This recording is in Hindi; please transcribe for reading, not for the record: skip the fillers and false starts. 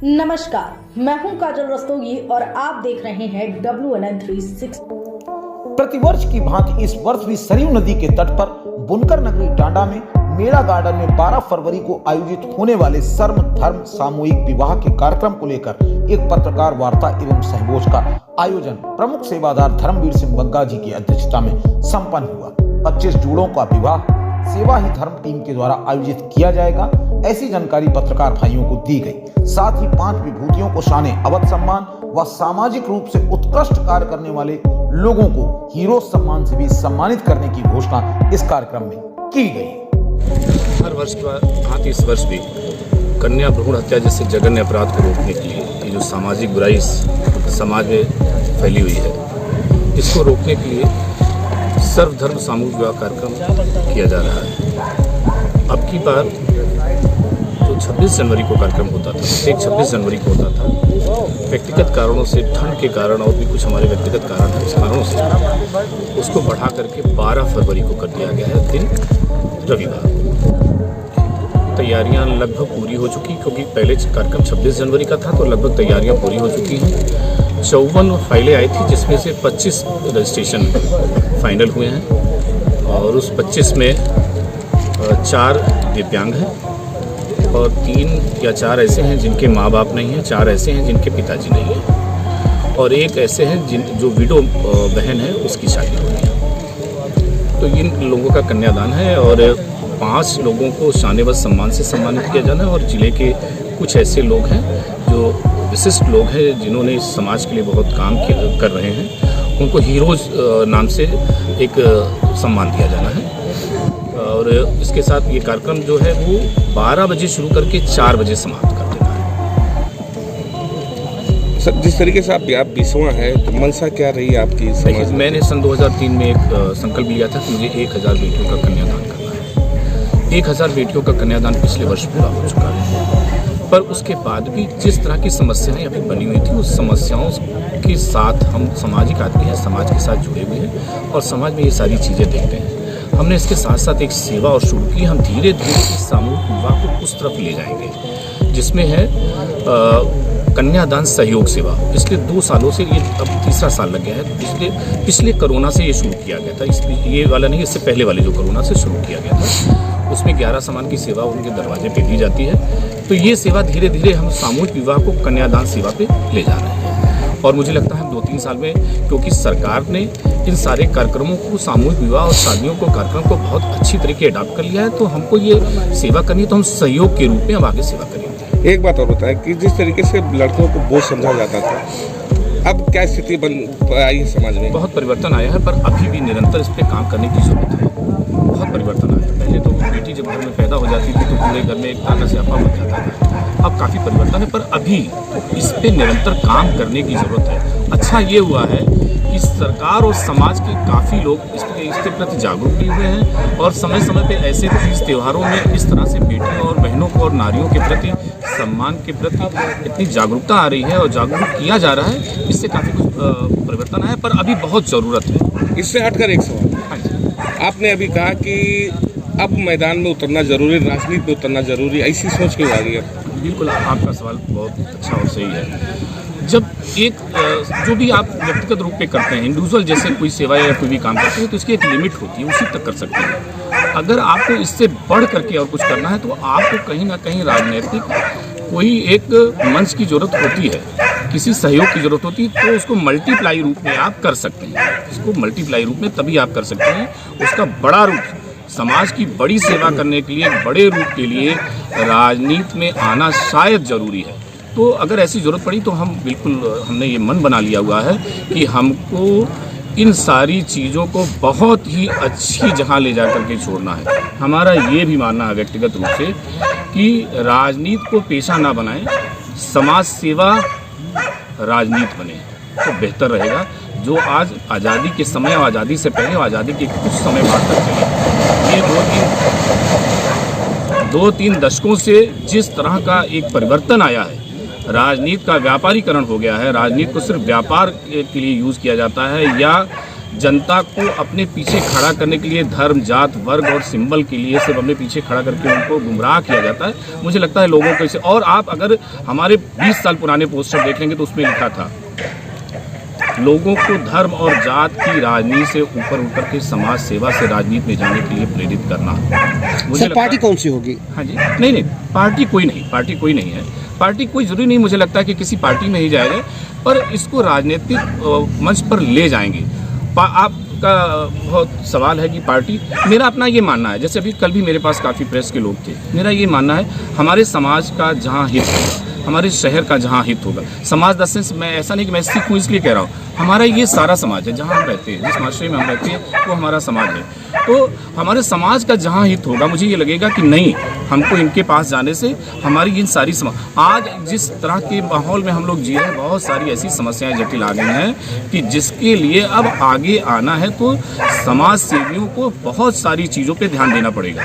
नमस्कार, मैं हूं काजल रस्तोगी और आप देख रहे हैं WNN 360। प्रतिवर्ष की भांति इस वर्ष भी सरयू नदी के तट पर बुनकर नगरी टांडा में मेला गार्डन में 12 फरवरी को आयोजित होने वाले सर्व धर्म सामूहिक विवाह के कार्यक्रम को लेकर एक पत्रकार वार्ता एवं सहभोज का आयोजन प्रमुख सेवादार धर्मवीर सिंह बग्गा जी की अध्यक्षता में संपन्न हुआ। 25 जोड़ों का विवाह सेवा ही धर्म टीम के द्वारा आयोजित किया जाएगा, ऐसी जानकारी पत्रकार भाइयों को दी गई। साथ ही 5 विभूतियों को शाने अवध सम्मान व सामाजिक रूप से उत्कृष्ट कार्य करने वाले लोगों को हीरो सम्मान से भी सम्मानित करने की घोषणा इस कार्यक्रम में की गई। हर वर्ष के भांति इस वर्ष भी कन्या भ्रूण हत्या जैसे जघन्य अपराध को रोकने के लिए ये जो सामाजिक बुराई समाज में फैली हुई है, इसको रोकने के लिए सर्वधर्म सामूहिक विवाह कार्यक्रम किया जा रहा है। अब की बार जो 26 जनवरी को कार्यक्रम होता था, एक 26 जनवरी को होता था, व्यक्तिगत कारणों से, ठंड के कारण और भी कुछ हमारे व्यक्तिगत कारण हैं, इस कारणों से उसको बढ़ा करके 12 फरवरी को कर दिया गया है, दिन रविवार। तैयारियां लगभग पूरी हो चुकी, क्योंकि पहले कार्यक्रम 26 जनवरी का था तो लगभग तैयारियां पूरी हो चुकी हैं। 54 फाइलें आई थी, जिसमें से 25 रजिस्ट्रेशन फाइनल हुए हैं और उस 25 में 4 दिव्यांग हैं और 3 या 4 ऐसे हैं जिनके माँ बाप नहीं हैं, 4 ऐसे हैं जिनके पिताजी नहीं हैं और 1 ऐसे हैं जो विडो बहन है, उसकी शादी हो गई है। तो इन लोगों का कन्यादान है और 5 लोगों को शानेवत सम्मान से सम्मानित किया जाना है और जिले के कुछ ऐसे लोग हैं जो विशिष्ट लोग हैं जिन्होंने इस समाज के लिए बहुत काम कर रहे हैं, उनको हीरोज नाम से एक सम्मान दिया जाना है। और इसके साथ ये कार्यक्रम जो है वो 12 बजे शुरू करके 4 बजे समाप्त कर देना है। सर, जिस तरीके से आप 20वां है तो मंशा क्या रही आपकी समाज? मैंने सन 2003 में एक संकल्प लिया था कि मुझे 1000 बेटियों का कन्यादान करना है। 1000 बेटियों का कन्यादान पिछले वर्ष पूरा हो चुका है, पर उसके बाद भी जिस तरह की समस्याएं अभी बनी हुई थी, उस समस्याओं के साथ हम सामाजिक आदमी हैं, समाज के साथ जुड़े हुए हैं और समाज में ये सारी चीज़ें देखते हैं। हमने इसके साथ साथ एक सेवा और शुरू की। हम धीरे धीरे इस सामूहिक विवाह को उस तरफ ले जाएंगे जिसमें है कन्यादान सहयोग सेवा। पिछले 2 सालों से, ये अब 3रा साल लग गया है, पिछले कोरोना से ये शुरू किया गया था। ये वाला नहीं, इससे पहले वाले जो कोरोना से शुरू किया गया था, उसमें 11 सामान की सेवा उनके दरवाजे पे दी जाती है। तो ये सेवा धीरे धीरे हम सामूहिक विवाह को कन्यादान सेवा पे ले जा रहे हैं और मुझे लगता है 2-3 साल में, क्योंकि सरकार ने इन सारे कार्यक्रमों को, सामूहिक विवाह और शादियों को, कार्यक्रम को बहुत अच्छी तरीके अडॉप्ट कर लिया है, तो हमको ये सेवा करनी है तो हम सहयोग के रूप में अब आगे सेवा करेंगे। एक बात और होता है कि जिस तरीके से लड़कों को बोझ समझा जाता था, अब क्या स्थिति बन आई है समाज में? बहुत परिवर्तन आया है, पर अभी भी निरंतर इस पर काम करने की जरूरत है। बहुत परिवर्तन आया है। पहले तो बेटी जब घर में पैदा हो जाती थी तो पूरे घर में एक ताना से अपा मच जाता था। अब काफ़ी परिवर्तन है, पर अभी इस पे निरंतर काम करने की ज़रूरत है। अच्छा ये हुआ है कि सरकार और समाज के काफ़ी लोग इसके प्रति जागरूक भी हुए हैं और समय समय पे ऐसे तीज त्योहारों में इस तरह से बेटियों और बहनों को और नारियों के प्रति, सम्मान के प्रति इतनी जागरूकता आ रही है और जागरूक किया जा रहा है। इससे काफ़ी कुछ परिवर्तन आया, पर अभी बहुत ज़रूरत है। इससे हटकर एक सवाल, हाँ जी, आपने अभी कहा कि अब मैदान में उतरना जरूरी, राजनीति में उतरना जरूरी, ऐसी सोच क्यों आ गई है? बिल्कुल, आपका सवाल बहुत अच्छा और सही है। जब एक जो भी आप व्यक्तिगत रूप में करते हैं, इंडिविजुअल जैसे कोई सेवा या कोई भी काम करते हैं, तो इसकी एक लिमिट होती है, उसी तक कर सकते हैं। अगर आपको इससे बढ़ करके और कुछ करना है तो आपको कहीं ना कहीं राजनीतिक कोई एक मंच की ज़रूरत होती है, किसी सहयोग की ज़रूरत होती है, तो उसको मल्टीप्लाई रूप में आप कर सकते हैं। इसको मल्टीप्लाई रूप में तभी आप कर सकते हैं। उसका बड़ा रूप, समाज की बड़ी सेवा करने के लिए, बड़े रूप के लिए राजनीति में आना शायद ज़रूरी है। तो अगर ऐसी ज़रूरत पड़ी तो हम बिल्कुल, हमने ये मन बना लिया हुआ है कि हमको इन सारी चीज़ों को बहुत ही अच्छी जगह ले जा कर के छोड़ना है। हमारा ये भी मानना है व्यक्तिगत रूप से कि राजनीति को पेशा ना बनाएं, समाज सेवा राजनीति बने तो बेहतर रहेगा। जो आज आज़ादी के समय और आज़ादी से पहले और आज़ादी के कुछ समय बाद तक चले, ये 2-3 दशकों से जिस तरह का एक परिवर्तन आया है, राजनीति का व्यापारीकरण हो गया है, राजनीति को सिर्फ व्यापार के लिए यूज़ किया जाता है या जनता को अपने पीछे खड़ा करने के लिए धर्म, जात, वर्ग और सिंबल के लिए सिर्फ अपने पीछे खड़ा करके उनको गुमराह किया जाता है। मुझे लगता है लोगों को इसे, और आप अगर हमारे 20 साल पुराने पोस्टर देखेंगे तो उसमें लिखा था लोगों को धर्म और जात की राजनीति से ऊपर उठकर के समाज सेवा से राजनीति में जाने के लिए प्रेरित करना। मुझे सर पार्टी कौन सी होगी? हाँ जी, नहीं, पार्टी कोई नहीं है, पार्टी कोई जरूरी नहीं, मुझे लगता है कि किसी पार्टी में ही जाएगा, पर इसको राजनीतिक मंच पर ले जाएंगे। आपका बहुत सवाल है कि पार्टी, मेरा अपना ये मानना है, जैसे अभी कल भी मेरे पास काफ़ी प्रेस के लोग थे, मेरा ये मानना है हमारे समाज का जहाँ हित है, हमारे शहर का जहाँ हित होगा, समाज द सेंस, मैं ऐसा नहीं कि मैं सिख हूँ इसलिए कह रहा हूँ, हमारा ये सारा समाज है जहाँ हम रहते हैं, जिस माशरे में हम रहते हैं वो हमारा समाज है। तो हमारे समाज का जहाँ हित होगा, मुझे ये लगेगा कि नहीं, हमको इनके पास जाने से हमारी इन सारी आज जिस तरह के माहौल में हम लोग जी रहे हैं, बहुत सारी ऐसी समस्याएं जटिल आ गई हैं कि जिसके लिए अब आगे आना है तो समाज सेवियों को बहुत सारी चीज़ों पे ध्यान देना पड़ेगा।